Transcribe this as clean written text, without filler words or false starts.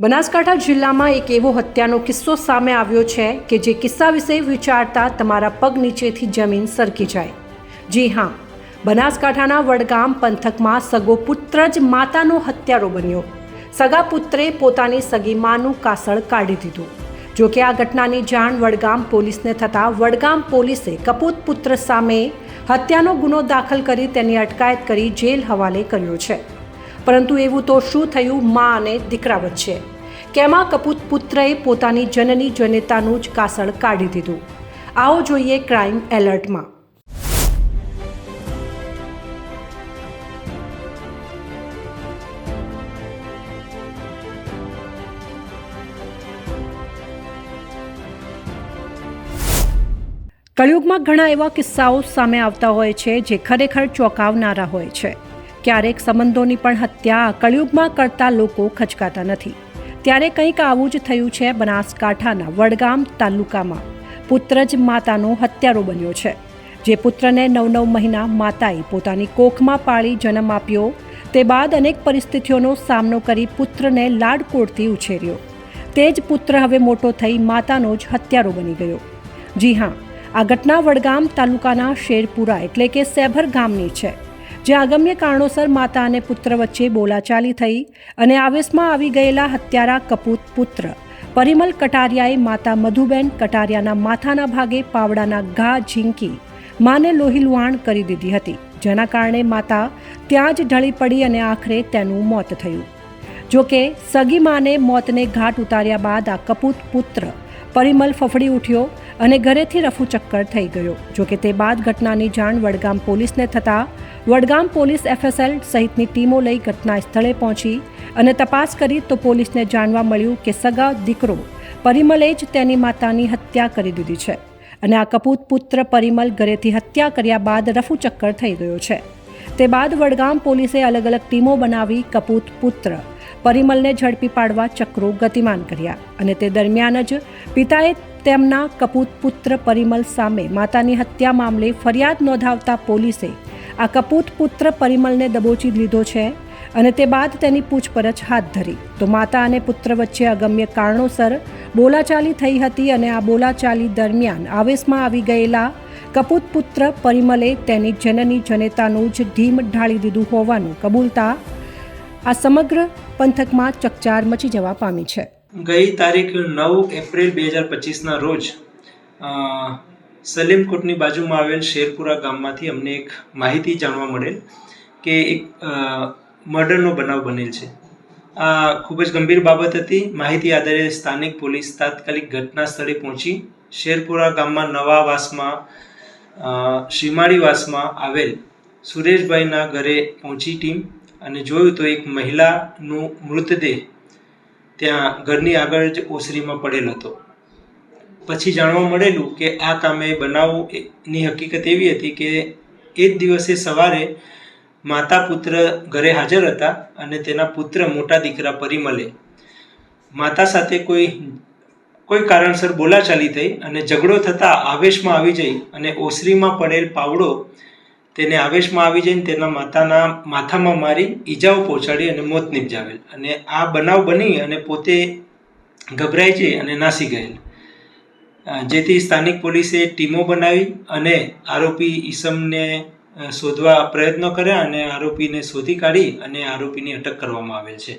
બનાસકાંઠા જિલ્લામાં એક એવો હત્યાનો કિસ્સો સામે આવ્યો છે કે જે કિસ્સા વિશે વિચારતા તમારા પગ નીચેથી જમીન સરકી જાય. જી હા, બનાસકાંઠાના વડગામ પંથકમાં સગો પુત્ર જ માતાનો હત્યારો બન્યો. સગા પુત્રે પોતાની સગી માનું કાસળ કાઢી દીધું. જો કે આ ઘટનાની જાણ વડગામ પોલીસને થતાં વડગામ પોલીસે કપૂત પુત્ર સામે હત્યાનો ગુનો દાખલ કરી તેની અટકાયત કરી જેલ હવાલે કર્યો છે. પરંતુ એવું તો શું થયું મા અને દીકરા વચ્ચે? કેમાં કપૂત પુત્રએ પોતાની જનની જનેતાનું જ કાસળ કાઢી દીધું? આવો જોઈએ ક્રાઇમ એલર્ટમાં. કળિયુગમાં ઘણા એવા કિસ્સાઓ સામે આવતા હોય છે જે ખરેખર ચોંકાવનારા હોય છે. ક્યારેક સંબંધોની પણ હત્યા કળિયુગમાં કરતા લોકો ખચકાતા નથી. ત્યારે કંઈક આવું જ થયું છે બનાસકાંઠાના વડગામ તાલુકામાં. પુત્ર જ માતાનો હત્યારો બન્યો છે. જે પુત્રને 9 મહિના માતાએ પોતાની કોખમાં પાળી જન્મ આપ્યો, તે બાદ અનેક પરિસ્થિતિઓનો સામનો કરી પુત્રને લાડકોડથી ઉછેર્યો. તે જ પુત્ર હવે મોટો થઈ માતાનો જ હત્યારો બની ગયો. જી હા, આ ઘટના વડગામ તાલુકાના શેરપુરા એટલે કે સેભર ગામની છે, જ્યાં અગમ્ય કારણોસર માતા અને પુત્ર વચ્ચે બોલાચાલી થઈ અને આવેશમાં આવી ગયેલા હત્યારા કપૂત પુત્ર પરિમલ કટારિયાએ માતા મધુબેન કટારિયાના માથાના ભાગે પાવડાના ઘા ઝીંકી માને લોહીલુહાણ કરી દીધી હતી, જેના કારણે માતા ત્યાં જ ઢળી પડી અને આખરે તેનું મોત થયું. જોકે સગી માને મોતને ઘાટ ઉતાર્યા બાદ આ કપૂત પુત્ર પરિમલ ફફડી ઉઠ્યો અને ઘરેથી રફુ ચક્કર થઈ ગયો. જોકે તે બાદ ઘટનાની જાણ વડગામ પોલીસને થતાં વડગામ પોલીસ FSL સહિતની ટીમો લઈ ઘટના સ્થળે પહોંચી અને તપાસ કરી તો પોલીસને જાણવા મળ્યું કે સગા દીકરો પરિમલે જ તેની માતાની હત્યા કરી દીધી છે અને આ કપૂત પુત્ર પરિમલ ઘરેથી હત્યા કર્યા બાદ રફુ ચક્કર થઈ ગયો છે. તે બાદ વડગામ પોલીસે અલગ અલગ ટીમો બનાવી કપૂત પુત્ર પરિમલને ઝડપી પાડવા ચક્રો ગતિમાન કર્યા અને તે દરમિયાન જ પિતાએ તેમના કપૂત પુત્ર પરિમલ સામે માતાની હત્યા મામલે ફરિયાદ નોંધાવતા પોલીસે આ કપૂત પુત્ર પરિમલને દબોચી લીધો છે અને તે બાદ તેની પૂછપરછ હાથ ધરી તો માતા અને પુત્ર વચ્ચે અગમ્ય કારણોસર બોલાચાલી થઈ હતી અને આ બોલાચાલી દરમિયાન આવેશમાં આવી ગયેલા કપૂત પુત્ર પરિમલે તેની જનની જનેતાનું જ ઢીમ ઢાળી દીધું હોવાનું કબૂલતા આ સમગ્ર પંથકમાં ચકચાર મચી જવા પામી છે. ગઈ તારીખ 9 એપ્રિલ 2025ના રોજ સલીમકોટની બાજુમાં આવેલ શેરપુરા ગામમાંથી અમને એક માહિતી જાણવા મળેલ કે એક મર્ડરનો બનાવ બનેલ છે. આ ખૂબ જ ગંભીર બાબત હતી. માહિતી આધારે સ્થાનિક પોલીસ તાત્કાલિક ઘટના સ્થળે પહોંચી શેરપુરા ગામમાં નવાવાસમાં સીમાડીવાસમાં આવેલ સુરેશભાઈના ઘરે પહોંચી ટીમ અને જોયું તો એક મહિલાનું મૃતદેહ ત્યાં ઘરની આગળ જ ઓસરીમાં પડેલ હતો. પછી જાણવા મળેલું કે આ કામે બનાવની હકીકત એવી હતી કે એ જ દિવસે સવારે માતા પુત્ર ઘરે હાજર હતા અને તેના પુત્ર મોટા દીકરા પરિમલે માતા સાથે કોઈ કારણસર બોલાચાલી થઈ અને ઝઘડો થતાં આવેશમાં આવી જઈ અને ઓસરીમાં પડેલ પાવડો તેને આવેશમાં આવી જઈને તેના માતાના માથામાં મારી ઈજાઓ પહોંચાડી અને મોત નિપજાવેલ. અને આ બનાવ બની અને પોતે ગભરાઈ જઈ અને નાસી ગયેલ, જેથી સ્થાનિક પોલીસે ટીમો બનાવી અને આરોપી ઈસમને શોધવા પ્રયત્નો કર્યા અને આરોપીને શોધી કાઢી અને આરોપીની અટક કરવામાં આવેલ છે.